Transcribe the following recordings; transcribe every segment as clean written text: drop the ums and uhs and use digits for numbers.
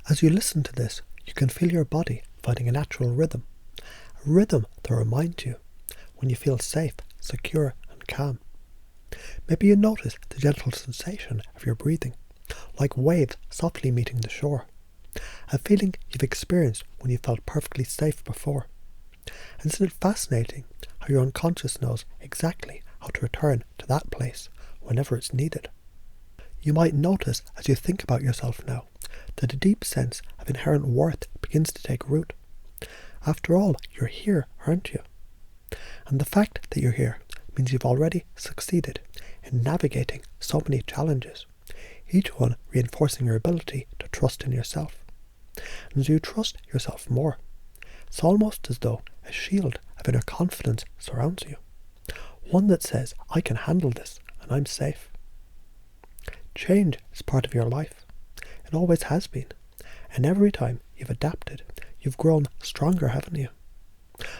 As you listen to this, you can feel your body finding a natural rhythm. A rhythm that reminds you when you feel safe, secure and calm. Maybe you notice the gentle sensation of your breathing, like waves softly meeting the shore. A feeling you've experienced when you felt perfectly safe before. And isn't it fascinating how your unconscious knows exactly how to return to that place whenever it's needed? You might notice as you think about yourself now that a deep sense of inherent worth begins to take root. After all, you're here, aren't you? And the fact that you're here means you've already succeeded in navigating so many challenges, each one reinforcing your ability to trust in yourself. And as you trust yourself more, it's almost as though a shield of inner confidence surrounds you. One that says, I can handle this and I'm safe. Change is part of your life. It always has been. And every time you've adapted, you've grown stronger, haven't you?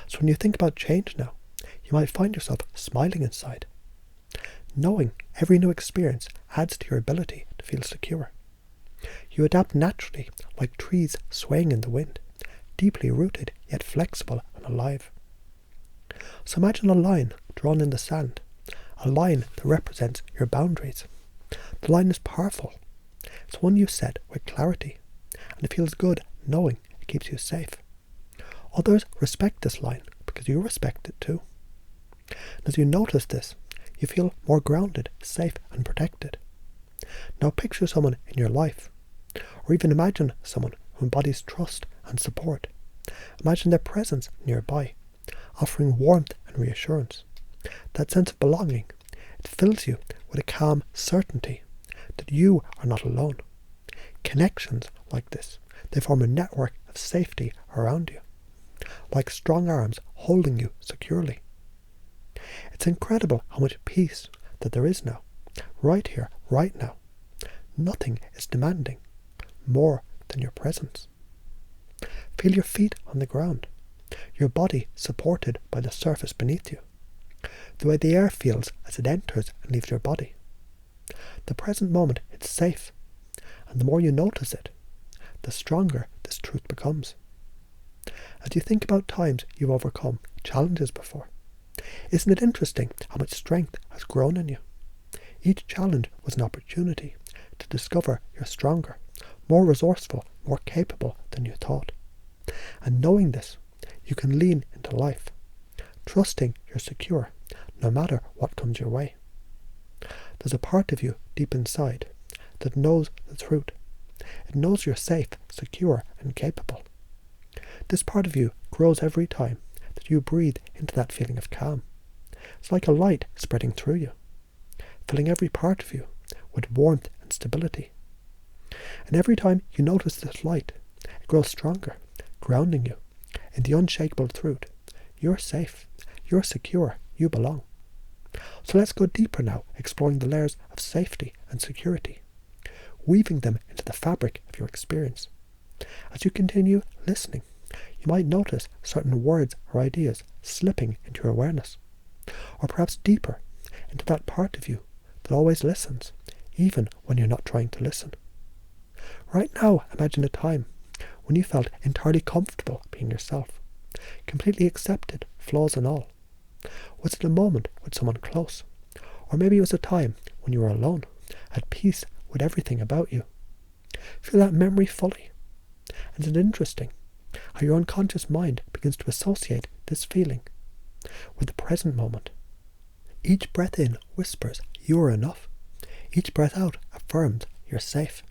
So when you think about change now, you might find yourself smiling inside. Knowing every new experience adds to your ability to feel secure. You adapt naturally, like trees swaying in the wind, deeply rooted yet flexible and alive. So imagine a line drawn in the sand, a line that represents your boundaries. The line is powerful. It's one you set with clarity, and it feels good knowing it keeps you safe. Others respect this line because you respect it too. And as you notice this, you feel more grounded, safe and protected. Now picture someone in your life, or even imagine someone who embodies trust and support. Imagine their presence nearby, offering warmth and reassurance. That sense of belonging, it fills you with a calm certainty that you are not alone. Connections like this, they form a network of safety around you, like strong arms holding you securely. It's incredible how much peace that there is now, right here, right now. Nothing is demanding more than your presence. Feel your feet on the ground, your body supported by the surface beneath you, the way the air feels as it enters and leaves your body. The present moment, it's safe, and the more you notice it, the stronger this truth becomes. As you think about times you've overcome challenges before, isn't it interesting how much strength has grown in you? Each challenge was an opportunity to discover you're stronger, more resourceful, more capable than you thought. And knowing this, you can lean into life, trusting you're secure no matter what comes your way. There's a part of you deep inside that knows the truth. It knows you're safe, secure and capable. This part of you grows every time that you breathe into that feeling of calm. It's like a light spreading through you, filling every part of you with warmth and stability. And every time you notice this light, it grows stronger, grounding you in the unshakable truth. You're safe, you're secure, you belong. So let's go deeper now, exploring the layers of safety and security, weaving them into the fabric of your experience. As you continue listening, you might notice certain words or ideas slipping into your awareness, or perhaps deeper into that part of you that always listens, even when you're not trying to listen. Right now, imagine a time when you felt entirely comfortable being yourself, completely accepted, flaws and all. Was it a moment with someone close? Or maybe it was a time when you were alone, at peace with everything about you. Feel that memory fully. And it's interesting how your unconscious mind begins to associate this feeling with the present moment. Each breath in whispers, you are enough. Each breath out affirms you're safe.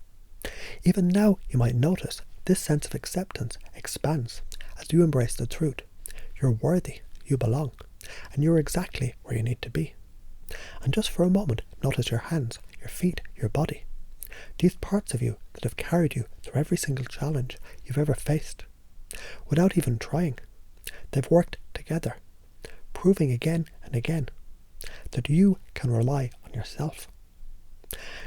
Even now you might notice this sense of acceptance expands as you embrace the truth. You're worthy, you belong, and you're exactly where you need to be. And just for a moment, notice your hands, your feet, your body. These parts of you that have carried you through every single challenge you've ever faced. Without even trying, they've worked together, proving again and again that you can rely on yourself.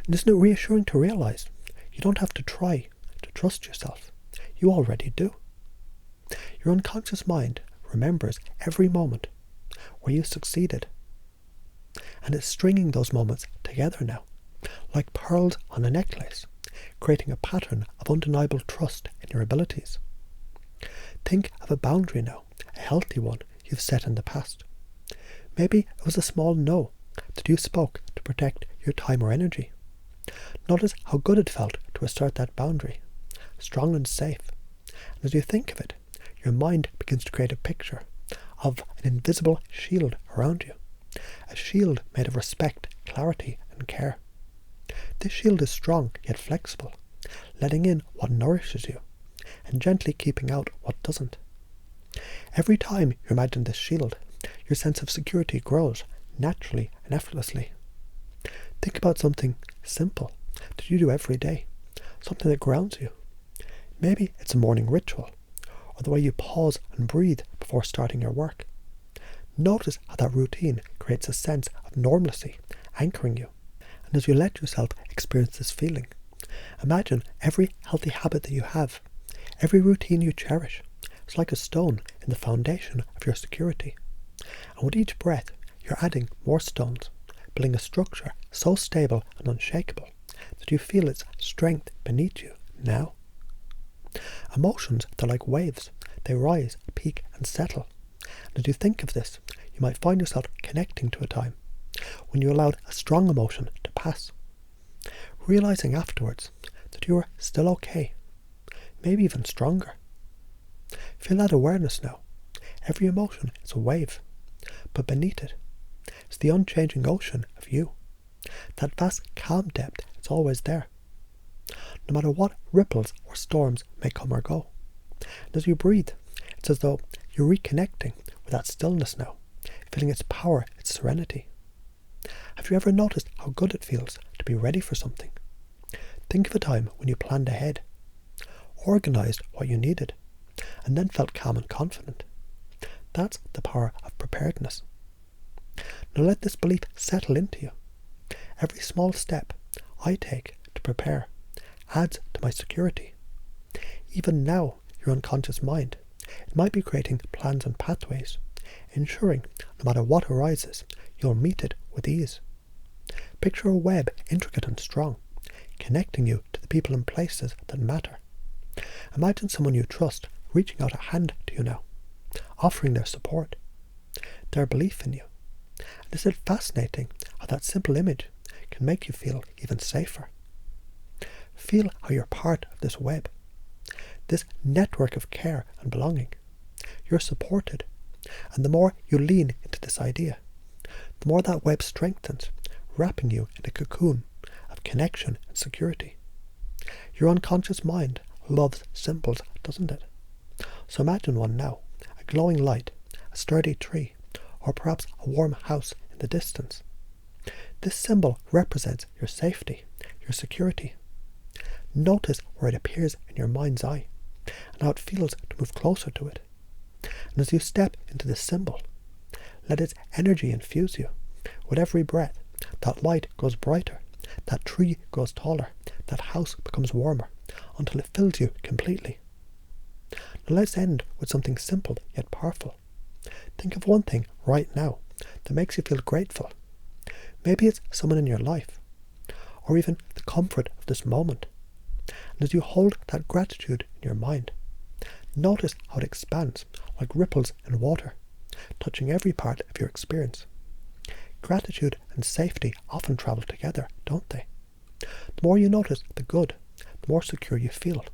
And isn't it reassuring to realize you don't have to try to trust yourself? You already do. Your unconscious mind remembers every moment where you succeeded, and it's stringing those moments together now, like pearls on a necklace. creating a pattern of undeniable trust in your abilities. Think of a boundary now, a healthy one you've set in the past. Maybe it was a small no that you spoke to protect your time or energy. Notice how good it felt to assert that boundary, strong and safe. And as you think of it, your mind begins to create a picture of an invisible shield around you, a shield made of respect, clarity, and care. This shield is strong yet flexible, letting in what nourishes you, and gently keeping out what doesn't. Every time you imagine this shield, your sense of security grows naturally and effortlessly. Think about something simple that you do every day, something that grounds you. Maybe it's a morning ritual, or the way you pause and breathe before starting your work. Notice how that routine creates a sense of normalcy, anchoring you. And as you let yourself experience this feeling, imagine every healthy habit that you have, every routine you cherish, is like a stone in the foundation of your security. And with each breath, you're adding more stones, building a structure so stable and unshakable that you feel its strength beneath you now. Emotions, they're like waves. They rise, peak, and settle. And as you think of this, you might find yourself connecting to a time when you allowed a strong emotion to pass, realizing afterwards that you were still okay, maybe even stronger. Feel that awareness now. Every emotion is a wave, but beneath it is the unchanging ocean of you. That vast calm depth is always there, no matter what ripples or storms may come or go. And as you breathe, it's as though you're reconnecting with that stillness now, feeling its power, its serenity. Have you ever noticed how good it feels to be ready for something? Think of a time when you planned ahead, organized what you needed, and then felt calm and confident. That's the power of preparedness. Now let this belief settle into you. Every small step I take to prepare adds to my security. Even now, your unconscious mind, it might be creating plans and pathways, ensuring no matter what arises, you'll meet it with ease. Picture a web intricate and strong, connecting you to the people and places that matter. Imagine someone you trust reaching out a hand to you now, offering their support, their belief in you. And isn't it fascinating how that simple image can make you feel even safer? Feel how you're part of this web, this network of care and belonging. You're supported, and the more you lean into this idea, the more that web strengthens, wrapping you in a cocoon of connection and security. Your unconscious mind loves symbols, doesn't it? So imagine one now, a glowing light, a sturdy tree, or perhaps a warm house in the distance. This symbol represents your safety, your security. Notice where it appears in your mind's eye, and how it feels to move closer to it. And as you step into this symbol, let its energy infuse you. With every breath, that light grows brighter, that tree grows taller, that house becomes warmer, until it fills you completely. Now let's end with something simple yet powerful. Think of one thing right now that makes you feel grateful. Maybe it's someone in your life, or even the comfort of this moment. And as you hold that gratitude in your mind, notice how it expands like ripples in water, touching every part of your experience. Gratitude and safety often travel together, don't they? The more you notice the good, the more secure you feel.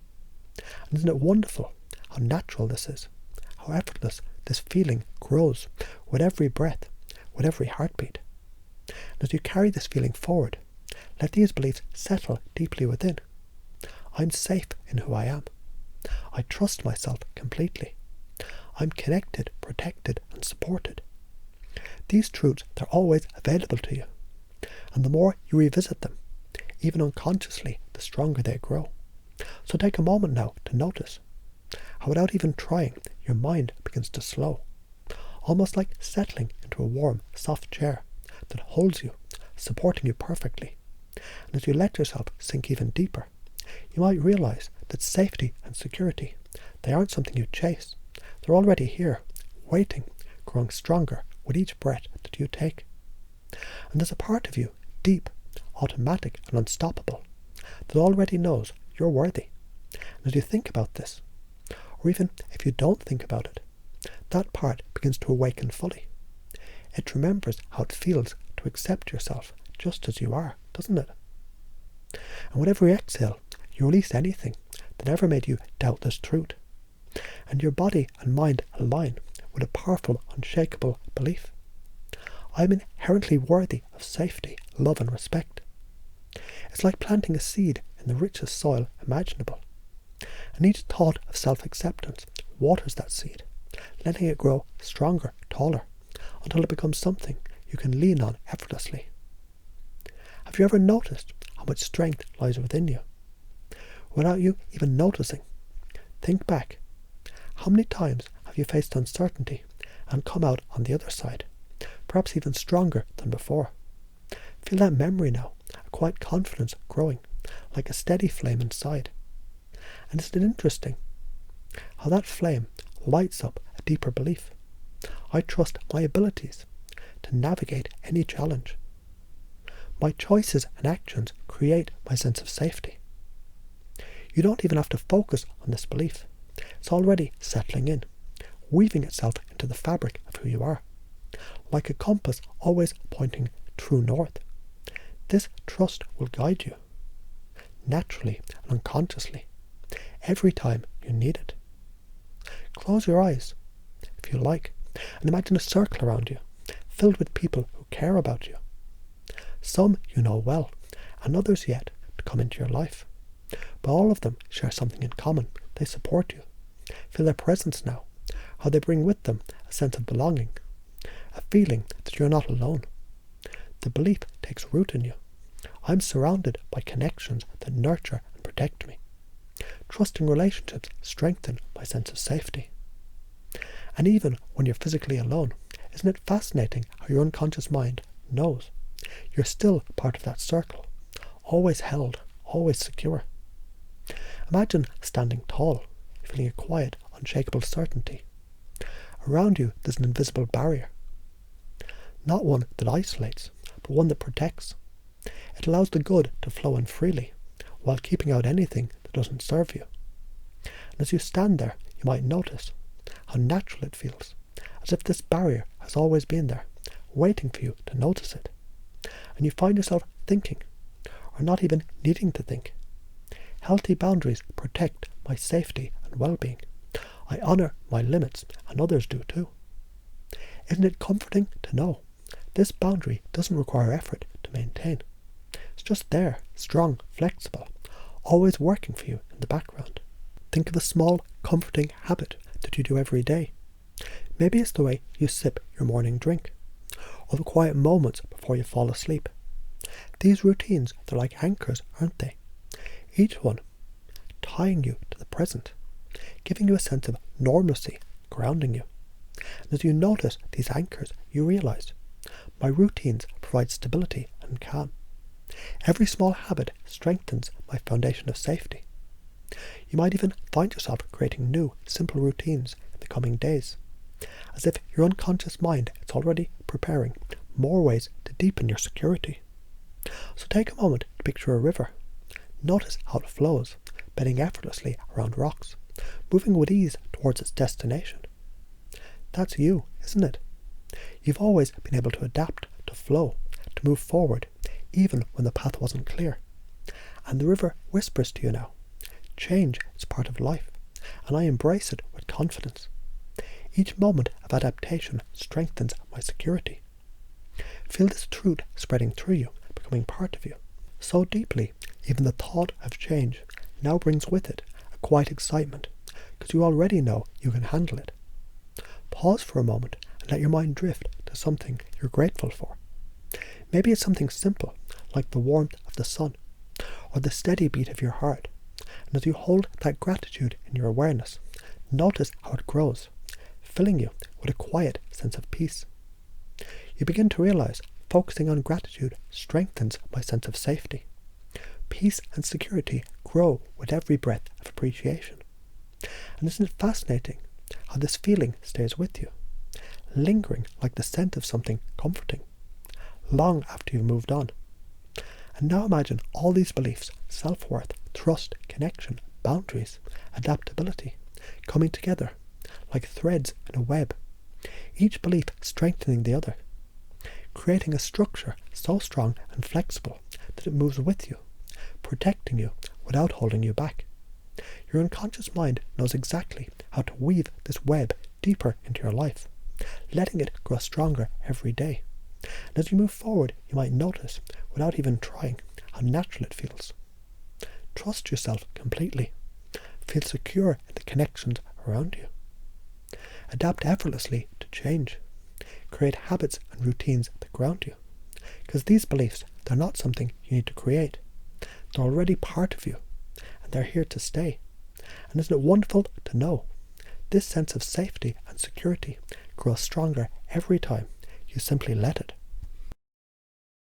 And isn't it wonderful how natural this is, how effortless this feeling grows with every breath, with every heartbeat? And as you carry this feeling forward, let these beliefs settle deeply within. I'm safe in who I am. I trust myself completely. I'm connected, protected, and supported. These truths, they're always available to you. And the more you revisit them, even unconsciously, the stronger they grow. So take a moment now to notice how without even trying, your mind begins to slow, almost like settling into a warm, soft chair that holds you, supporting you perfectly. And as you let yourself sink even deeper, you might realize that safety and security, they aren't something you chase. They're already here, waiting, growing stronger with each breath that you take. And there's a part of you, deep, automatic, and unstoppable, that already knows you're worthy. And as you think about this, or even if you don't think about it, that part begins to awaken fully. It remembers how it feels to accept yourself just as you are, doesn't it? And with every exhale, you release anything that ever made you doubt this truth. And your body and mind align with a powerful, unshakable belief. I'm inherently worthy of safety, love and respect. It's like planting a seed in the richest soil imaginable. And each thought of self-acceptance waters that seed, letting it grow stronger, taller, until it becomes something you can lean on effortlessly. Have you ever noticed how much strength lies within you? Without you even noticing, think back. How many times have you faced uncertainty and come out on the other side, perhaps even stronger than before? Feel that memory now, a quiet confidence growing, like a steady flame inside. And isn't it interesting how that flame lights up a deeper belief? I trust my abilities to navigate any challenge. My choices and actions create my sense of safety. You don't even have to focus on this belief. It's already settling in, weaving itself into the fabric of who you are, like a compass always pointing true north. This trust will guide you, naturally and unconsciously, every time you need it. Close your eyes, if you like, and imagine a circle around you, filled with people who care about you. Some you know well, and others yet to come into your life. But all of them share something in common. They support you. Feel their presence now, how they bring with them a sense of belonging, a feeling that you're not alone. The belief takes root in you. I'm surrounded by connections that nurture and protect me. Trusting relationships strengthen my sense of safety. And even when you're physically alone, isn't it fascinating how your unconscious mind knows you're still part of that circle, always held, always secure? Imagine standing tall, feeling a quiet, unshakable certainty. Around you there's an invisible barrier. Not one that isolates, but one that protects. It allows the good to flow in freely, while keeping out anything that doesn't serve you. And as you stand there, you might notice how natural it feels, as if this barrier has always been there, waiting for you to notice it. And you find yourself thinking, or not even needing to think. Healthy boundaries protect my safety and well-being. I honour my limits, and others do too. Isn't it comforting to know this boundary doesn't require effort to maintain? It's just there, strong, flexible, always working for you in the background. Think of a small, comforting habit that you do every day. Maybe it's the way you sip your morning drink, or the quiet moments before you fall asleep. These routines, they're like anchors, aren't they? Each one tying you to the present, giving you a sense of normalcy, grounding you. And as you notice these anchors, you realise, my routines provide stability and calm. Every small habit strengthens my foundation of safety. You might even find yourself creating new, simple routines in the coming days, as if your unconscious mind is already preparing more ways to deepen your security. So take a moment to picture a river. Notice how it flows, bending effortlessly around rocks, moving with ease towards its destination. That's you, isn't it? You've always been able to adapt, to flow, to move forward, even when the path wasn't clear. And the river whispers to you now, change is part of life, and I embrace it with confidence. Each moment of adaptation strengthens my security. Feel this truth spreading through you, becoming part of you. So deeply, even the thought of change now brings with it a quiet excitement, because you already know you can handle it. Pause for a moment and let your mind drift to something you're grateful for. Maybe it's something simple, like the warmth of the sun, or the steady beat of your heart. And as you hold that gratitude in your awareness, notice how it grows, filling you with a quiet sense of peace. You begin to realize focusing on gratitude strengthens my sense of safety. Peace and security grow with every breath of appreciation. And isn't it fascinating how this feeling stays with you, lingering like the scent of something comforting, long after you've moved on? And now imagine all these beliefs, self-worth, trust, connection, boundaries, adaptability, coming together like threads in a web, each belief strengthening the other, creating a structure so strong and flexible that it moves with you, protecting you without holding you back. Your unconscious mind knows exactly how to weave this web deeper into your life, letting it grow stronger every day. And as you move forward, you might notice, without even trying, how natural it feels. Trust yourself completely. Feel secure in the connections around you. Adapt effortlessly to change. Create habits and routines that ground you. Because these beliefs, they're not something you need to create. They're already part of you, and they're here to stay. And isn't it wonderful to know? This sense of safety and security grows stronger every time you simply let it.